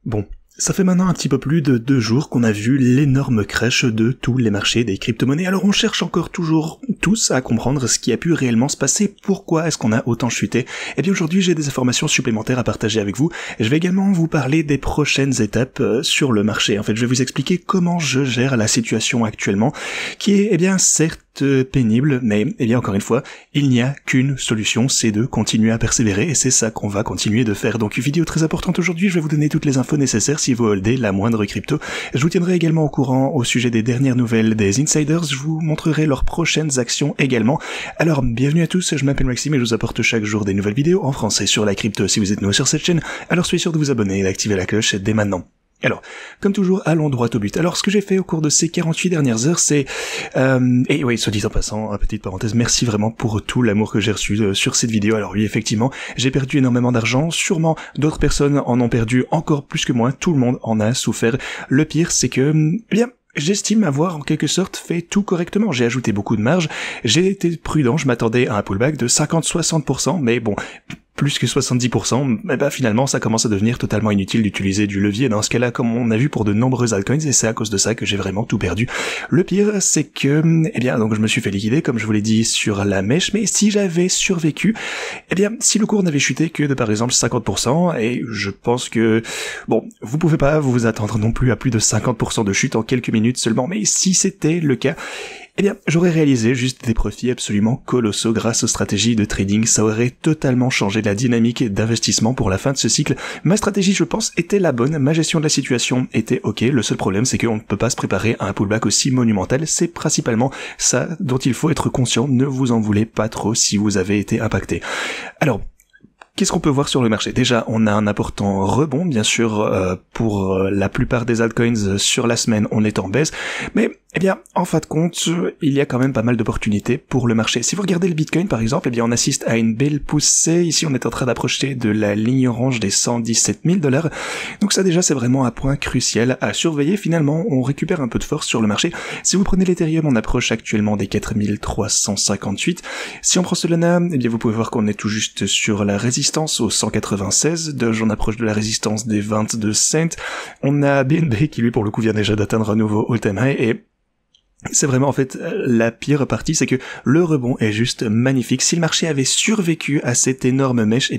Bon, ça fait maintenant un petit peu plus de 2 jours qu'on a vu l'énorme crash de tous les marchés des crypto-monnaies, alors on cherche encore toujours tous à comprendre ce qui a pu réellement se passer, pourquoi est-ce qu'on a autant chuté. Et bien aujourd'hui j'ai des informations supplémentaires à partager avec vous, je vais également vous parler des prochaines étapes sur le marché. En fait je vais vous expliquer comment je gère la situation actuellement, qui est certes pénible, mais encore une fois, il n'y a qu'une solution, c'est de continuer à persévérer, et c'est ça qu'on va continuer de faire. Donc une vidéo très importante aujourd'hui, je vais vous donner toutes les infos nécessaires si vous holdez la moindre crypto. Je vous tiendrai également au courant au sujet des dernières nouvelles des insiders, je vous montrerai leurs prochaines actions également. Alors, bienvenue à tous, je m'appelle Maxime et je vous apporte chaque jour des nouvelles vidéos en français sur la crypto. Si vous êtes nouveau sur cette chaîne, alors soyez sûr de vous abonner et d'activer la cloche dès maintenant. Alors, comme toujours, allons droit au but. Alors, ce que j'ai fait au cours de ces 48 dernières heures, c'est... et oui, soit dit en passant, petite parenthèse, merci vraiment pour tout l'amour que j'ai reçu sur cette vidéo. Alors oui, effectivement, j'ai perdu énormément d'argent, sûrement d'autres personnes en ont perdu encore plus que moi, tout le monde en a souffert. Le pire, c'est que, j'estime avoir en quelque sorte fait tout correctement. J'ai ajouté beaucoup de marge, j'ai été prudent, je m'attendais à un pullback de 50-60%, mais bon... plus que 70%, finalement ça commence à devenir totalement inutile d'utiliser du levier dans ce cas-là, comme on a vu pour de nombreux altcoins, et c'est à cause de ça que j'ai vraiment tout perdu. Le pire, c'est que, donc je me suis fait liquider, comme je vous l'ai dit, sur la mèche, mais si j'avais survécu, si le cours n'avait chuté que de par exemple 50%, et je pense que, vous pouvez pas vous attendre non plus à plus de 50% de chute en quelques minutes seulement, mais si c'était le cas, j'aurais réalisé juste des profits absolument colossaux grâce aux stratégies de trading. Ça aurait totalement changé la dynamique d'investissement pour la fin de ce cycle. Ma stratégie, je pense, était la bonne. Ma gestion de la situation était ok. Le seul problème, c'est qu'on ne peut pas se préparer à un pullback aussi monumental. C'est principalement ça dont il faut être conscient. Ne vous en voulez pas trop si vous avez été impacté. Alors, qu'est-ce qu'on peut voir sur le marché? Déjà, on a un important rebond, bien sûr, pour la plupart des altcoins sur la semaine, on est en baisse, mais en fin de compte, il y a quand même pas mal d'opportunités pour le marché. Si vous regardez le Bitcoin, par exemple, on assiste à une belle poussée. Ici, on est en train d'approcher de la ligne orange des 117 000 $. Donc ça, déjà, c'est vraiment un point crucial à surveiller. Finalement, on récupère un peu de force sur le marché. Si vous prenez l'Ethereum, on approche actuellement des 4358. Si on prend Solana, vous pouvez voir qu'on est tout juste sur la résistance aux 196. J'en approche de la résistance des 22 cents. On a BNB qui, lui, pour le coup, vient déjà d'atteindre un nouveau all-time high, et c'est vraiment en fait la pire partie, c'est que le rebond est juste magnifique. Si le marché avait survécu à cette énorme mèche,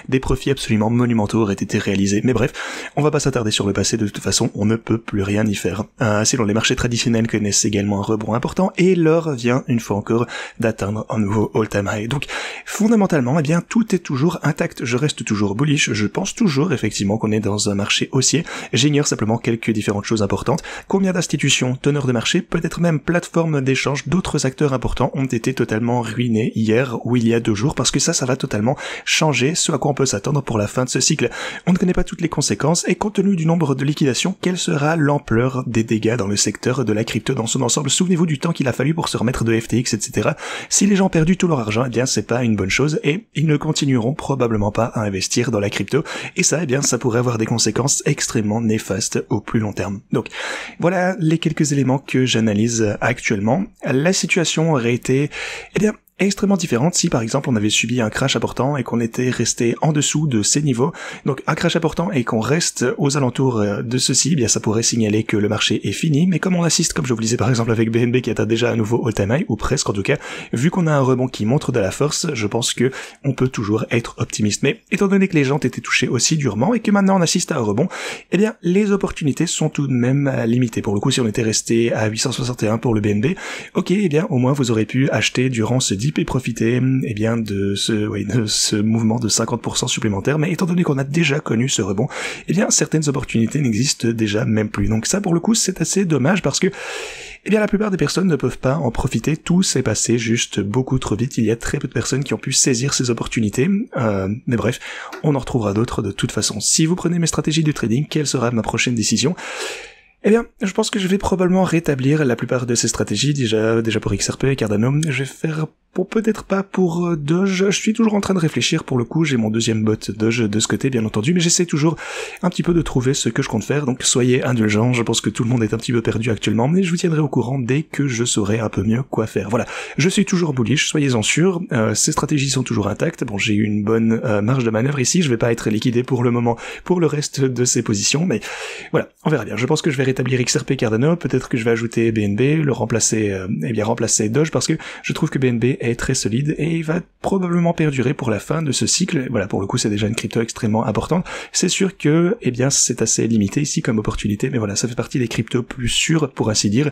des profits absolument monumentaux auraient été réalisés. Mais bref, on va pas s'attarder sur le passé, de toute façon, on ne peut plus rien y faire. Sinon, les marchés traditionnels connaissent également un rebond important, et l'or vient une fois encore d'atteindre un nouveau all-time high. Donc, fondamentalement, tout est toujours intact. Je reste toujours bullish, je pense toujours effectivement qu'on est dans un marché haussier. J'ignore simplement quelques différentes choses importantes. Combien d'institutions, teneurs de marché, peut-être même plateformes d'échange, d'autres acteurs importants ont été totalement ruinés hier ou il y a 2 jours, parce que ça va totalement changer ce à quoi on peut s'attendre pour la fin de ce cycle. On ne connaît pas toutes les conséquences, et compte tenu du nombre de liquidations, quelle sera l'ampleur des dégâts dans le secteur de la crypto dans son ensemble? Souvenez-vous du temps qu'il a fallu pour se remettre de FTX, etc. Si les gens ont perdu tout leur argent, c'est pas une bonne chose, et ils ne continueront probablement pas à investir dans la crypto, et ça, ça pourrait avoir des conséquences extrêmement néfastes au plus long terme. Donc, voilà les quelques éléments que j'analyse actuellement. La situation aurait été, extrêmement différente si par exemple on avait subi un crash important et qu'on était resté en dessous de ces niveaux. Donc un crash important et qu'on reste aux alentours de ceci, ça pourrait signaler que le marché est fini, mais comme on assiste, comme je vous le disais par exemple avec BNB qui atteint déjà un nouveau all-time high, ou presque en tout cas, vu qu'on a un rebond qui montre de la force, je pense que on peut toujours être optimiste. Mais étant donné que les gens étaient touchés aussi durement et que maintenant on assiste à un rebond, les opportunités sont tout de même limitées. Pour le coup, si on était resté à 861 pour le BNB, ok, au moins vous aurez pu acheter durant ce dip et profiter de ce mouvement de 50% supplémentaire, mais étant donné qu'on a déjà connu ce rebond, certaines opportunités n'existent déjà même plus. Donc ça, pour le coup, c'est assez dommage parce que la plupart des personnes ne peuvent pas en profiter, tout s'est passé juste beaucoup trop vite, il y a très peu de personnes qui ont pu saisir ces opportunités, mais bref, on en retrouvera d'autres de toute façon. Si vous prenez mes stratégies de trading, quelle sera ma prochaine décision? Je pense que je vais probablement rétablir la plupart de ces stratégies, déjà pour XRP et Cardano. Je vais faire Bon, peut-être pas pour Doge, je suis toujours en train de réfléchir pour le coup, j'ai mon deuxième bot Doge de ce côté bien entendu, mais j'essaie toujours un petit peu de trouver ce que je compte faire, donc soyez indulgents, je pense que tout le monde est un petit peu perdu actuellement, mais je vous tiendrai au courant dès que je saurai un peu mieux quoi faire. Voilà, je suis toujours bullish, soyez-en sûrs, ces stratégies sont toujours intactes, bon j'ai eu une bonne marge de manœuvre ici, je vais pas être liquidé pour le moment pour le reste de ces positions, mais voilà, on verra bien. Je pense que je vais rétablir XRP Cardano, peut-être que je vais ajouter BNB, le remplacer, remplacer Doge, parce que je trouve que BNB est très solide et il va probablement perdurer pour la fin de ce cycle. Voilà, pour le coup c'est déjà une crypto extrêmement importante. C'est sûr que, c'est assez limité ici comme opportunité, mais voilà, ça fait partie des cryptos plus sûres, pour ainsi dire,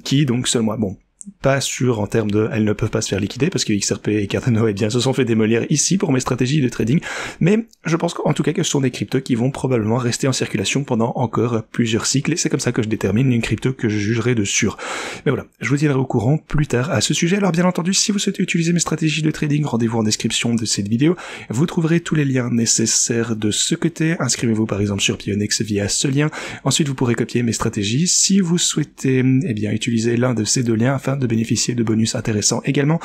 qui donc selon moi, bon, pas sûr en termes de elles ne peuvent pas se faire liquider parce que XRP et Cardano se sont fait démolir ici pour mes stratégies de trading, mais je pense en tout cas que ce sont des cryptos qui vont probablement rester en circulation pendant encore plusieurs cycles et c'est comme ça que je détermine une crypto que je jugerai de sûre. Mais voilà, je vous tiendrai au courant plus tard à ce sujet. Alors bien entendu, si vous souhaitez utiliser mes stratégies de trading, rendez-vous en description de cette vidéo, vous trouverez tous les liens nécessaires de ce côté. Inscrivez-vous par exemple sur Pionex via ce lien, ensuite vous pourrez copier mes stratégies. Si vous souhaitez utiliser l'un de ces deux liens afin de bénéficier de bonus intéressants également.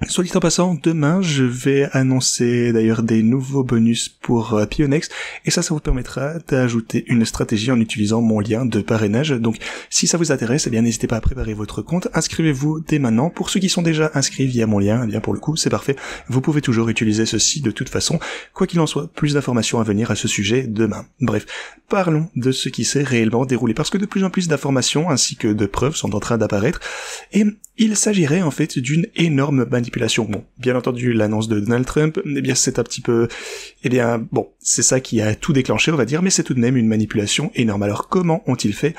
Soit dit en passant, demain je vais annoncer d'ailleurs des nouveaux bonus pour Pionex et ça vous permettra d'ajouter une stratégie en utilisant mon lien de parrainage. Donc si ça vous intéresse, n'hésitez pas à préparer votre compte, inscrivez-vous dès maintenant. Pour ceux qui sont déjà inscrits via mon lien, pour le coup c'est parfait, vous pouvez toujours utiliser ceci de toute façon. Quoi qu'il en soit, plus d'informations à venir à ce sujet demain. Bref, parlons de ce qui s'est réellement déroulé parce que de plus en plus d'informations ainsi que de preuves sont en train d'apparaître et il s'agirait en fait d'une énorme manipulation. Bon, bien entendu, l'annonce de Donald Trump, c'est un petit peu, c'est ça qui a tout déclenché, on va dire, mais c'est tout de même une manipulation énorme. Alors, comment ont-ils fait ?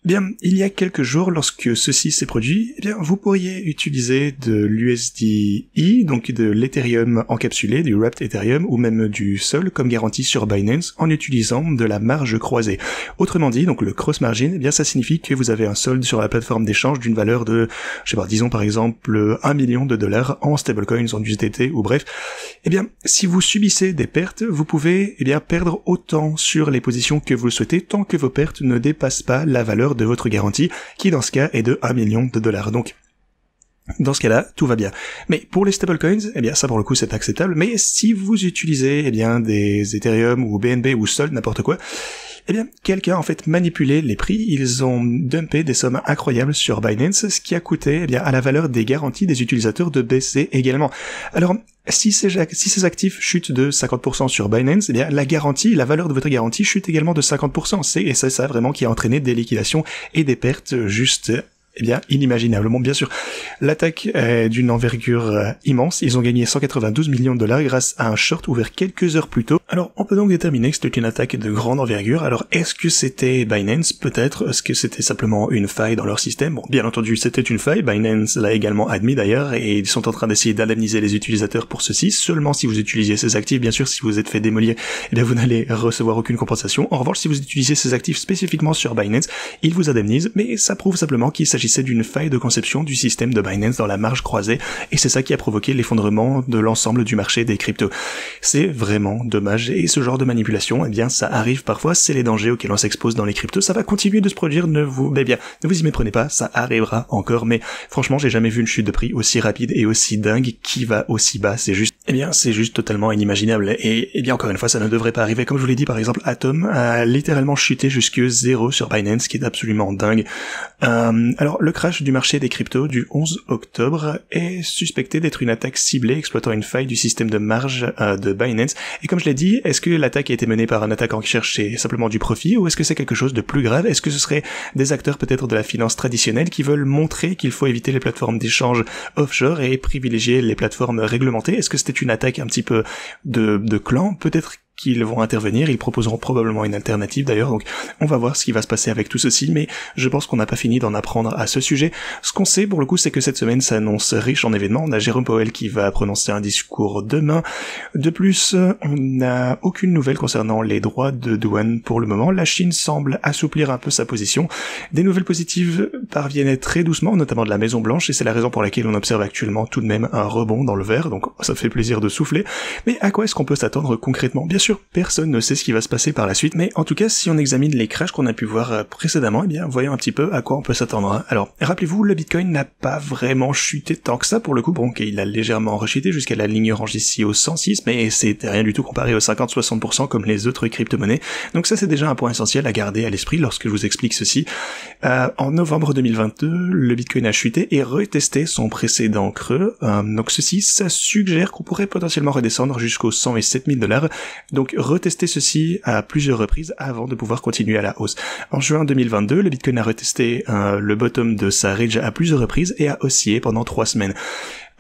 Il y a quelques jours, lorsque ceci s'est produit, vous pourriez utiliser de l'USDI, donc de l'Ethereum encapsulé, du Wrapped Ethereum, ou même du Sol, comme garantie sur Binance, en utilisant de la marge croisée. Autrement dit, donc le cross margin, ça signifie que vous avez un solde sur la plateforme d'échange d'une valeur de, disons par exemple, $1 million en stablecoins, en USDT, ou bref. Si vous subissez des pertes, vous pouvez, perdre autant sur les positions que vous le souhaitez, tant que vos pertes ne dépassent pas la valeur de votre garantie, qui dans ce cas est de $1 million. Donc, dans ce cas-là, tout va bien. Mais pour les stablecoins, ça pour le coup c'est acceptable, mais si vous utilisez, des Ethereum ou BNB ou Sol, n'importe quoi, quelqu'un a en fait manipulé les prix, ils ont dumpé des sommes incroyables sur Binance, ce qui a coûté, à la valeur des garanties des utilisateurs de baisser également. Alors, si ces actifs chutent de 50% sur Binance, la garantie, la valeur de votre garantie chute également de 50%. C'est ça vraiment qui a entraîné des liquidations et des pertes juste inimaginablement, bien sûr. L'attaque est d'une envergure immense. Ils ont gagné $192 millions grâce à un short ouvert quelques heures plus tôt. Alors, on peut donc déterminer que c'était une attaque de grande envergure. Alors, est-ce que c'était Binance? Peut-être. Est-ce que c'était simplement une faille dans leur système? Bon, bien entendu, c'était une faille. Binance l'a également admis d'ailleurs, et ils sont en train d'essayer d'indemniser les utilisateurs pour ceci. Seulement si vous utilisez ces actifs, bien sûr, si vous êtes fait démolir, vous n'allez recevoir aucune compensation. En revanche, si vous utilisez ces actifs spécifiquement sur Binance, ils vous indemnisent, mais ça prouve simplement qu'il s'agissait d'une faille de conception du système de Binance dans la marge croisée, et c'est ça qui a provoqué l'effondrement de l'ensemble du marché des cryptos. C'est vraiment dommage, et ce genre de manipulation, ça arrive parfois, c'est les dangers auxquels on s'expose dans les cryptos, ça va continuer de se produire, ne vous y méprenez pas, ça arrivera encore, mais franchement, j'ai jamais vu une chute de prix aussi rapide et aussi dingue qui va aussi bas, c'est juste totalement inimaginable, et encore une fois, ça ne devrait pas arriver. Comme je vous l'ai dit, par exemple, Atom a littéralement chuté jusque 0 sur Binance, ce qui est absolument dingue. Alors, le crash du marché des cryptos du 11 octobre est suspecté d'être une attaque ciblée exploitant une faille du système de marge de Binance. Et comme je l'ai dit, est-ce que l'attaque a été menée par un attaquant qui cherchait simplement du profit, ou est-ce que c'est quelque chose de plus grave? Est-ce que ce serait des acteurs peut-être de la finance traditionnelle qui veulent montrer qu'il faut éviter les plateformes d'échange offshore et privilégier les plateformes réglementées? Est-ce que c'était une attaque un petit peu de clan? Peut-être qu'ils vont intervenir, ils proposeront probablement une alternative d'ailleurs, donc on va voir ce qui va se passer avec tout ceci, mais je pense qu'on n'a pas fini d'en apprendre à ce sujet. Ce qu'on sait pour le coup, c'est que cette semaine s'annonce riche en événements. On a Jérôme Powell qui va prononcer un discours demain. De plus, on n'a aucune nouvelle concernant les droits de douane pour le moment. La Chine semble assouplir un peu sa position. Des nouvelles positives parviennent très doucement, notamment de la Maison Blanche, et c'est la raison pour laquelle on observe actuellement tout de même un rebond dans le vert, donc ça fait plaisir de souffler. Mais à quoi est-ce qu'on peut s'attendre concrètement? Bien sûr, sûr, personne ne sait ce qui va se passer par la suite, mais en tout cas, si on examine les crashs qu'on a pu voir précédemment, eh bien, voyons un petit peu à quoi on peut s'attendre. Alors, rappelez-vous, le Bitcoin n'a pas vraiment chuté tant que ça pour le coup. Bon, il a légèrement rechuté jusqu'à la ligne orange ici au 106, mais c'était rien du tout comparé aux 50-60% comme les autres crypto-monnaies. Donc ça, c'est déjà un point essentiel à garder à l'esprit lorsque je vous explique ceci. En novembre 2022, le Bitcoin a chuté et retesté son précédent creux. Donc ceci, ça suggère qu'on pourrait potentiellement redescendre jusqu'aux 107 000 $. Donc retester ceci à plusieurs reprises avant de pouvoir continuer à la hausse. En juin 2022, le Bitcoin a retesté le bottom de sa range à plusieurs reprises et a oscillé pendant 3 semaines.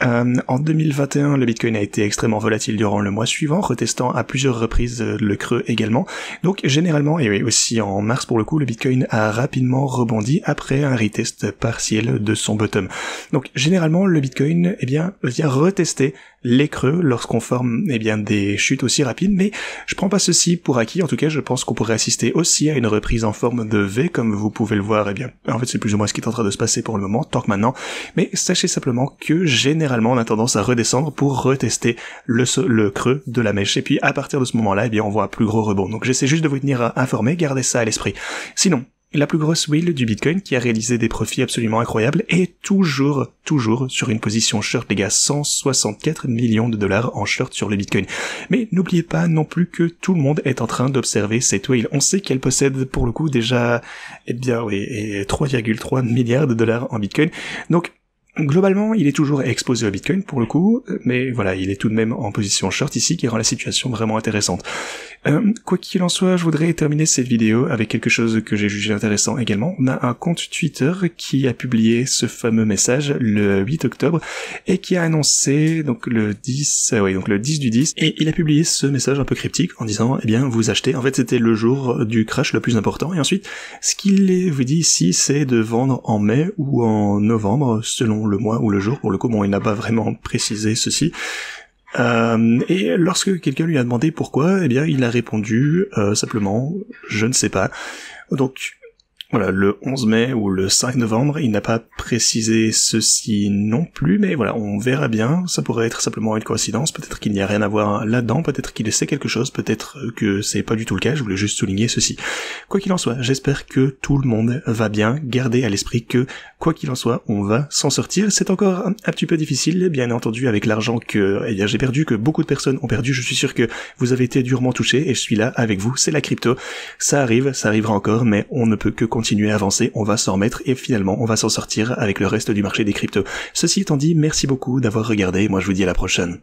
En 2021, le Bitcoin a été extrêmement volatile durant le mois suivant, retestant à plusieurs reprises le creux également. Donc généralement, et aussi en mars pour le coup, le Bitcoin a rapidement rebondi après un retest partiel de son bottom. Donc généralement, le Bitcoin vient retester les creux lorsqu'on forme des chutes aussi rapides, mais je prends pas ceci pour acquis. En tout cas, je pense qu'on pourrait assister aussi à une reprise en forme de V, comme vous pouvez le voir. En fait, c'est plus ou moins ce qui est en train de se passer pour le moment, tant que maintenant. Mais sachez simplement que généralement, on a tendance à redescendre pour retester le creux de la mèche. Et puis, à partir de ce moment-là, on voit un plus gros rebond. Donc, j'essaie juste de vous tenir informé, gardez ça à l'esprit. Sinon, la plus grosse whale du Bitcoin qui a réalisé des profits absolument incroyables est toujours sur une position short, les gars, 164 millions de dollars en short sur le Bitcoin. Mais n'oubliez pas non plus que tout le monde est en train d'observer cette whale. On sait qu'elle possède pour le coup déjà, 3,3 milliards de dollars en Bitcoin. Donc, globalement, il est toujours exposé au Bitcoin pour le coup, mais voilà, il est tout de même en position short ici qui rend la situation vraiment intéressante. Quoi qu'il en soit, je voudrais terminer cette vidéo avec quelque chose que j'ai jugé intéressant également. On a un compte Twitter qui a publié ce fameux message le 8 octobre et qui a annoncé donc le 10 du 10, et il a publié ce message un peu cryptique en disant vous achetez. En fait, c'était le jour du crash le plus important, et ensuite ce qu'il vous dit ici, c'est de vendre en mai ou en novembre selon le mois ou le jour. Pour le coup, bon, il n'a pas vraiment précisé ceci. Et lorsque quelqu'un lui a demandé pourquoi, il a répondu simplement je ne sais pas. Donc voilà, le 11 mai ou le 5 novembre, il n'a pas précisé ceci non plus, mais voilà, on verra bien, ça pourrait être simplement une coïncidence, peut-être qu'il n'y a rien à voir là-dedans, peut-être qu'il sait quelque chose, peut-être que c'est pas du tout le cas, je voulais juste souligner ceci. Quoi qu'il en soit, j'espère que tout le monde va bien, gardez à l'esprit que, quoi qu'il en soit, on va s'en sortir. C'est encore un petit peu difficile, bien entendu, avec l'argent que j'ai perdu, que beaucoup de personnes ont perdu. Je suis sûr que vous avez été durement touchés, et je suis là avec vous, c'est la crypto, ça arrive, ça arrivera encore, mais on ne peut que continuer à avancer, on va s'en remettre, et finalement, on va s'en sortir avec le reste du marché des cryptos. Ceci étant dit, merci beaucoup d'avoir regardé, moi je vous dis à la prochaine.